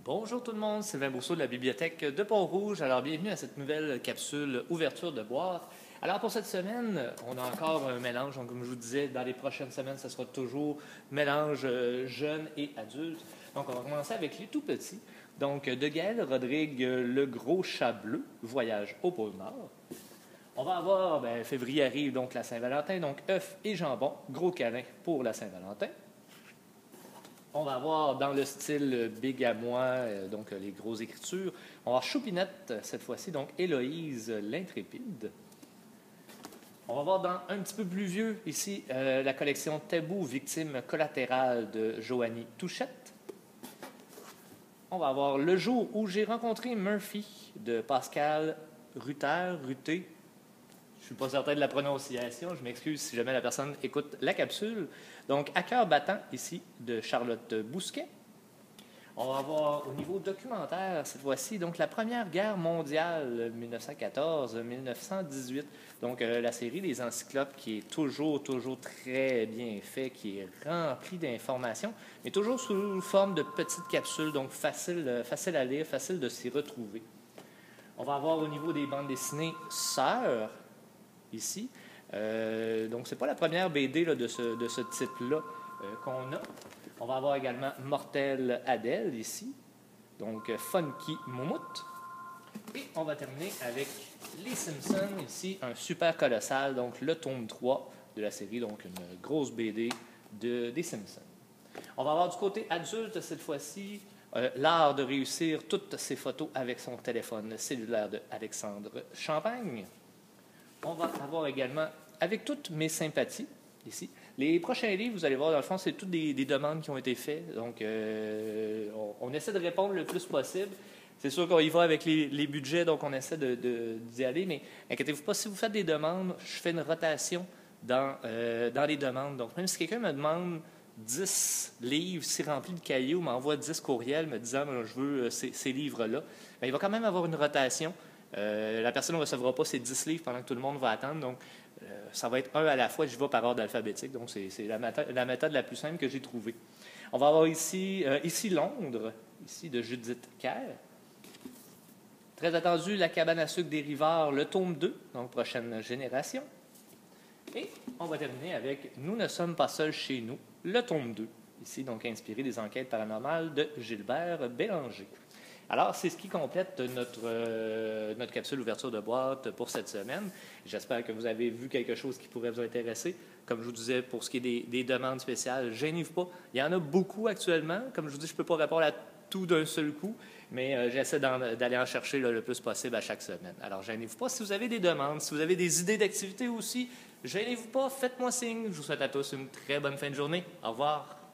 Bonjour tout le monde, Sylvain Brousseau de la Bibliothèque de Pont-Rouge. Alors, bienvenue à cette nouvelle capsule ouverture de boîte. Alors, pour cette semaine, on a encore un mélange. Donc, comme je vous disais, dans les prochaines semaines, ce sera toujours mélange jeunes et adultes. Donc, on va commencer avec les tout petits. Donc, de Gaël Rodrigue, Le Gros Chat Bleu, Voyage au pôle Nord. On va avoir, février arrive, donc la Saint-Valentin, donc œufs et jambon, gros câlin pour la Saint-Valentin. On va avoir dans le style Big à moi, donc les grosses écritures. On va avoir Choupinette cette fois-ci, donc Héloïse l'intrépide. On va voir dans un petit peu plus vieux ici la collection Tabou, victime collatérale de Joanie Touchette. On va avoir Le jour où j'ai rencontré Murphy de Pascal Rutter. Je ne suis pas certain de la prononciation, je m'excuse si jamais la personne écoute la capsule. Donc, À cœur battant, ici, de Charlotte Bousquet. On va avoir au niveau documentaire, cette fois-ci, donc la Première Guerre mondiale, 1914-1918. Donc, la série Les Encyclopes, qui est toujours très bien fait, qui est remplie d'informations, mais toujours sous forme de petites capsules, donc facile à lire, facile de s'y retrouver. On va avoir au niveau des bandes dessinées Sœurs, ici. Donc, ce n'est pas la première BD là, de ce type-là qu'on a. On va avoir également Mortel Adèle, ici. Donc, Funky Moumoute. Et on va terminer avec Les Simpsons, ici, un super colossal, donc le tome 3 de la série, donc une grosse BD des Simpsons. On va avoir du côté adulte, cette fois-ci, l'art de réussir toutes ses photos avec son téléphone cellulaire de Alexandre Champagne. On va avoir également, avec toutes mes sympathies, ici, les prochains livres, vous allez voir, dans le fond, c'est toutes des demandes qui ont été faites. Donc, on essaie de répondre le plus possible. C'est sûr qu'on y va avec les budgets, donc on essaie d'y aller. Mais inquiétez-vous pas, si vous faites des demandes, je fais une rotation dans les demandes. Donc, même si quelqu'un me demande 10 livres, si rempli de cahiers, ou m'envoie 10 courriels me disant je veux ces livres-là, bien, il va quand même avoir une rotation. La personne ne recevra pas ces 10 livres pendant que tout le monde va attendre. Donc, ça va être un à la fois. Je vais par ordre alphabétique. Donc, c'est la méthode la plus simple que j'ai trouvée. On va avoir ici Londres, ici de Judith Kerr. Très attendu, La cabane à sucre des Rivards, le tome 2, donc prochaine génération. Et on va terminer avec Nous ne sommes pas seuls chez nous, le tome 2, ici donc inspiré des enquêtes paranormales de Gilbert Bélanger. Alors, c'est ce qui complète notre capsule ouverture de boîte pour cette semaine. J'espère que vous avez vu quelque chose qui pourrait vous intéresser. Comme je vous disais, pour ce qui est des demandes spéciales, gênez-vous pas. Il y en a beaucoup actuellement. Comme je vous dis, je ne peux pas répondre à tout d'un seul coup, mais j'essaie d'aller en chercher le plus possible à chaque semaine. Alors, gênez-vous pas. Si vous avez des demandes, si vous avez des idées d'activités aussi, gênez-vous pas, faites-moi signe. Je vous souhaite à tous une très bonne fin de journée. Au revoir.